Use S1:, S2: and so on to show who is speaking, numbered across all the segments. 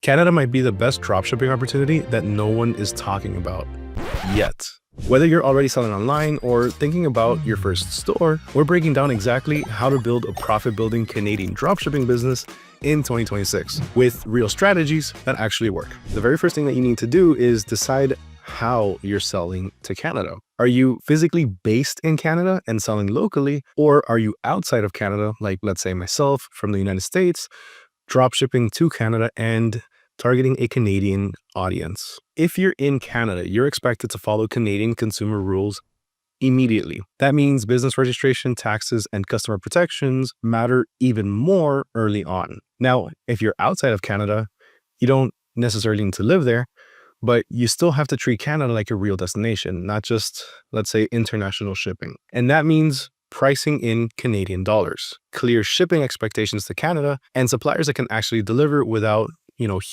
S1: Canada might be the best dropshipping opportunity that no one is talking about yet. Whether you're already selling online or thinking about your first store, we're breaking down exactly how to build a profit-building Canadian dropshipping business in 2026 with real strategies that actually work. The very first thing that you need to do is decide how you're selling to Canada. Are you physically based in Canada and selling locally, or are you outside of Canada, like let's say myself from the United States, dropshipping to Canada and targeting a Canadian audience? If you're in Canada, you're expected to follow Canadian consumer rules immediately. That means business registration, taxes, and customer protections matter even more early on. Now, if you're outside of Canada, you don't necessarily need to live there, but you still have to treat Canada like a real destination, not just, let's say, international shipping. And that means pricing in Canadian dollars, clear shipping expectations to Canada, and suppliers that can actually deliver without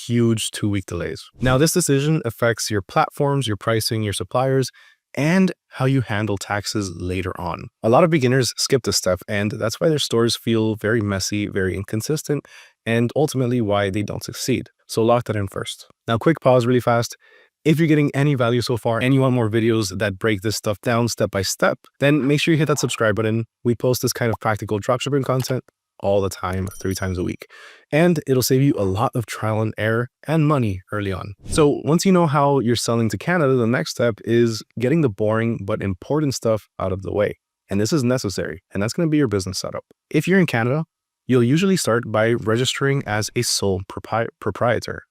S1: huge 2-week delays. Now, this decision affects your platforms, your pricing, your suppliers, and how you handle taxes later on. A lot of beginners skip this step, and that's why their stores feel very messy, very inconsistent, and ultimately why they don't succeed. So lock that in first. Now, quick pause really fast. If you're getting any value so far and you want more videos that break this stuff down step by step, then make sure you hit that subscribe button. We post this kind of practical dropshipping content all the time, 3 times a week. And it'll save you a lot of trial and error and money early on. So once you know how you're selling to Canada, the next step is getting the boring but important stuff out of the way. And this is necessary, and that's going to be your business setup. If you're in Canada, you'll usually start by registering as a sole proprietor.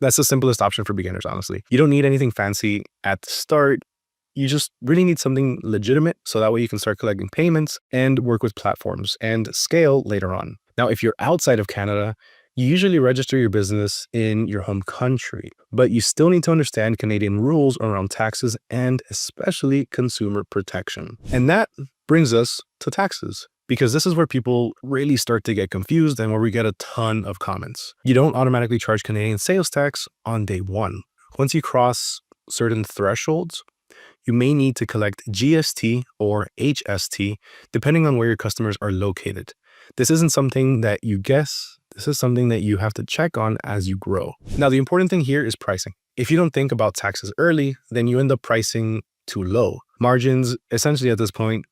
S1: That's the simplest option for beginners, honestly. You don't need anything fancy at the start. You just really need something legitimate, so that way you can start collecting payments and work with platforms and scale later on. Now, if you're outside of Canada, you usually register your business in your home country, but you still need to understand Canadian rules around taxes and especially consumer protection. And that brings us to taxes, because this is where people really start to get confused and where we get a ton of comments. You don't automatically charge Canadian sales tax on day one. Once you cross certain thresholds, you may need to collect GST or HST, depending on where your customers are located. This isn't something that you guess. This is something that you have to check on as you grow. Now, the important thing here is pricing. If you don't think about taxes early, then you end up pricing too low. Margins, essentially at this point,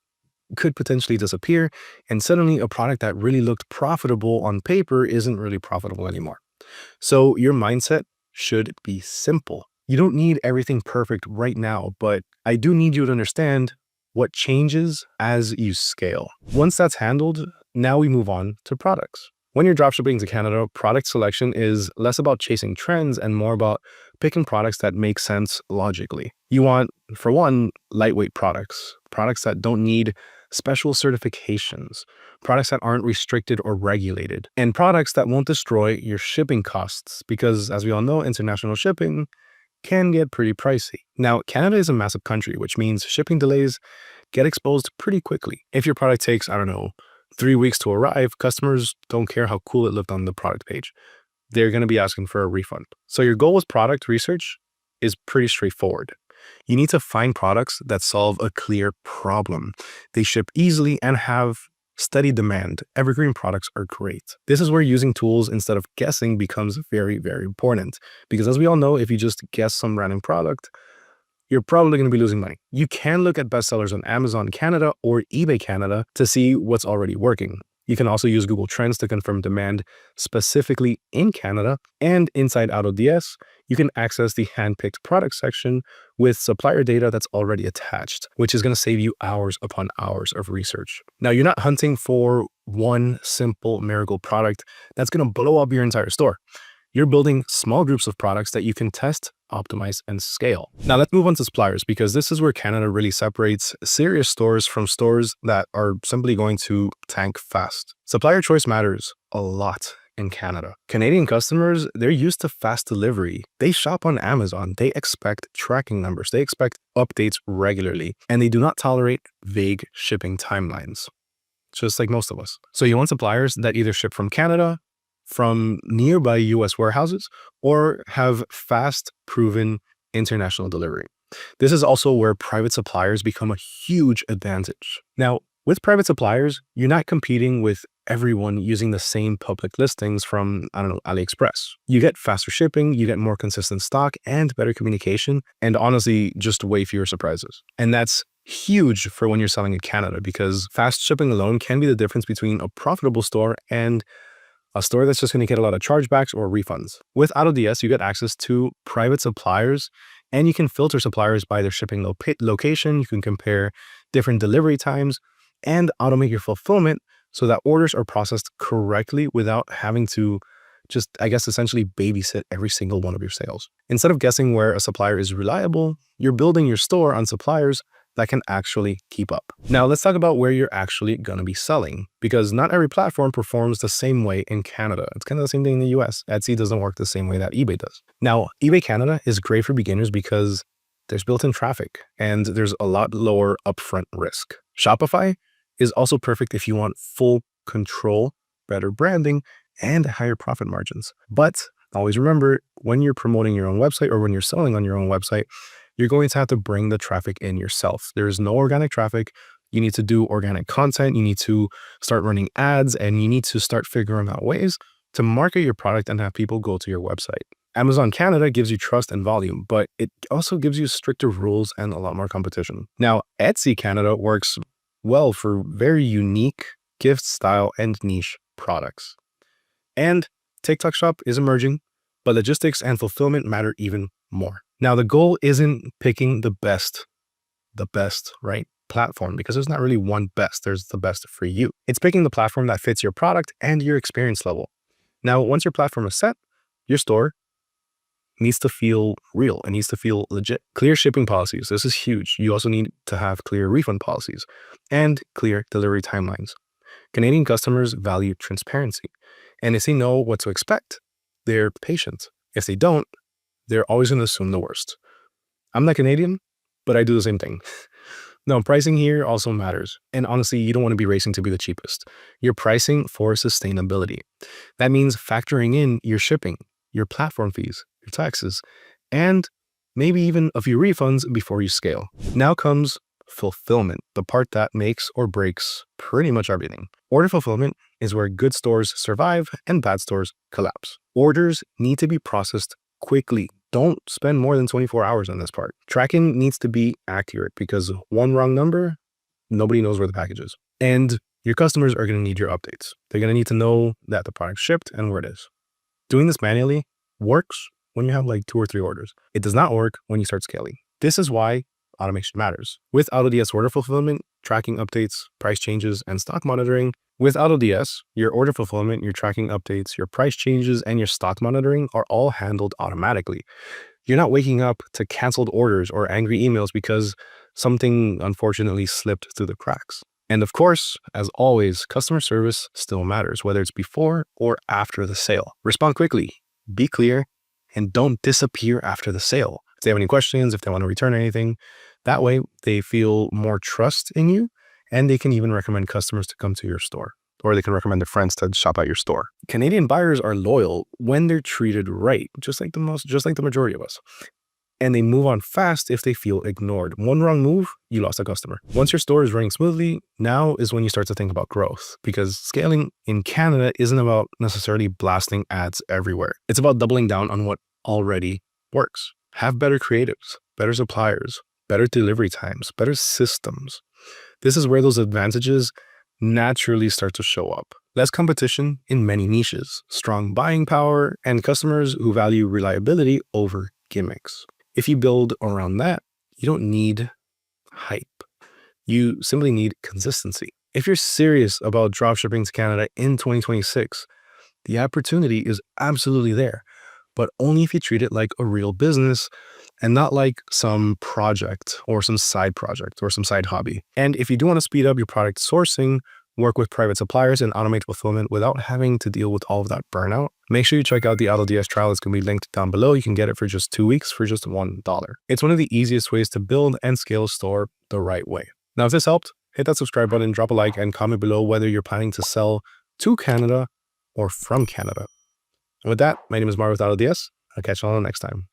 S1: could potentially disappear, and suddenly a product that really looked profitable on paper isn't really profitable anymore. So your mindset should be simple. You don't need everything perfect right now, but I do need you to understand what changes as you scale. Once that's handled, now we move on to products. When you're dropshipping to Canada, product selection is less about chasing trends and more about picking products that make sense logically. You want, for one, lightweight products that don't need special certifications, products that aren't restricted or regulated, and products that won't destroy your shipping costs, because as we all know, international shipping can get pretty pricey. Now, Canada is a massive country, which means shipping delays get exposed pretty quickly. If your product takes, 3 weeks to arrive, customers don't care how cool it looked on the product page. They're going to be asking for a refund. So your goal with product research is pretty straightforward. You need to find products that solve a clear problem. They ship easily and have steady demand. Evergreen products are great. This is where using tools instead of guessing becomes very, very important. Because as we all know, if you just guess some random product, you're probably going to be losing money. You can look at bestsellers on Amazon Canada or eBay Canada to see what's already working. You can also use Google Trends to confirm demand specifically in Canada, and inside AutoDS, you can access the handpicked product section with supplier data that's already attached, which is going to save you hours upon hours of research. Now, you're not hunting for one simple miracle product that's going to blow up your entire store. You're building small groups of products that you can test, optimize, and scale. Now let's move on to suppliers, because this is where Canada really separates serious stores from stores that are simply going to tank fast. Supplier choice matters a lot in Canada. Canadian customers, they're used to fast delivery. They shop on Amazon. They expect tracking numbers. They expect updates regularly, and they do not tolerate vague shipping timelines, just like most of us. So you want suppliers that either ship from Canada, from nearby US warehouses, or have fast, proven international delivery. This is also where private suppliers become a huge advantage. Now, with private suppliers, you're not competing with everyone using the same public listings from, I don't know, AliExpress. You get faster shipping, you get more consistent stock and better communication, and honestly, just way fewer surprises. And that's huge for when you're selling in Canada, because fast shipping alone can be the difference between a profitable store and a store that's just going to get a lot of chargebacks or refunds. With AutoDS, you get access to private suppliers, and you can filter suppliers by their shipping location. You can compare different delivery times and automate your fulfillment so that orders are processed correctly without having to just, I guess, essentially babysit every single one of your sales. Instead of guessing where a supplier is reliable, you're building your store on suppliers that can actually keep up. Now, let's talk about where you're actually going to be selling, because not every platform performs the same way in Canada. It's kind of the same thing in the US. Etsy doesn't work the same way that eBay does. Now, eBay Canada is great for beginners because there's built-in traffic and there's a lot lower upfront risk. Shopify is also perfect if you want full control, better branding, and higher profit margins. But always remember, when you're promoting your own website or when you're selling on your own website, you're going to have to bring the traffic in yourself. There is no organic traffic. You need to do organic content. You need to start running ads, and you need to start figuring out ways to market your product and have people go to your website. Amazon Canada gives you trust and volume, but it also gives you stricter rules and a lot more competition. Now, Etsy Canada works well for very unique gift style and niche products. And TikTok Shop is emerging, but logistics and fulfillment matter even more. Now, the goal isn't picking the best, right, platform, because there's not really one best. There's the best for you. It's picking the platform that fits your product and your experience level. Now, once your platform is set, your store needs to feel real. It needs to feel legit. Clear shipping policies. This is huge. You also need to have clear refund policies and clear delivery timelines. Canadian customers value transparency. And if they know what to expect, they're patient. If they don't, they're always going to assume the worst. I'm not Canadian, but I do the same thing. No, pricing here also matters. And honestly, you don't want to be racing to be the cheapest. You're pricing for sustainability. That means factoring in your shipping, your platform fees, your taxes, and maybe even a few refunds before you scale. Now comes fulfillment, the part that makes or breaks pretty much everything. Order fulfillment is where good stores survive and bad stores collapse. Orders need to be processed quickly. Don't spend more than 24 hours on this part. Tracking needs to be accurate, because one wrong number, nobody knows where the package is. And your customers are going to need your updates. They're going to need to know that the product shipped and where it is. Doing this manually works when you have like 2 or 3 orders. It does not work when you start scaling. This is why automation matters. With AutoDS order fulfillment, tracking updates, price changes, and stock monitoring. With AutoDS, your order fulfillment, your tracking updates, your price changes, and your stock monitoring are all handled automatically. You're not waking up to canceled orders or angry emails because something unfortunately slipped through the cracks. And of course, as always, customer service still matters, whether it's before or after the sale. Respond quickly, be clear, and don't disappear after the sale. If they have any questions, if they want to return anything, that way they feel more trust in you, and they can even recommend customers to come to your store, or they can recommend their friends to shop at your store. Canadian buyers are loyal when they're treated right, just like the majority of us. And they move on fast if they feel ignored. One wrong move, you lost a customer. Once your store is running smoothly, now is when you start to think about growth, because scaling in Canada isn't about necessarily blasting ads everywhere. It's about doubling down on what already works. Have better creatives, better suppliers, better delivery times, better systems. This is where those advantages naturally start to show up. Less competition in many niches, strong buying power, and customers who value reliability over gimmicks. If you build around that, you don't need hype. You simply need consistency. If you're serious about dropshipping to Canada in 2026, the opportunity is absolutely there, but only if you treat it like a real business and not like some project or some side project or some side hobby. And if you do want to speed up your product sourcing, work with private suppliers, and automate fulfillment without having to deal with all of that burnout, make sure you check out the AutoDS trial. It's going to be linked down below. You can get it for just 2 weeks for just $1. It's one of the easiest ways to build and scale a store the right way. Now, if this helped, hit that subscribe button, drop a like, and comment below whether you're planning to sell to Canada or from Canada. And with that, my name is Mario with AutoDS. I'll catch you all next time.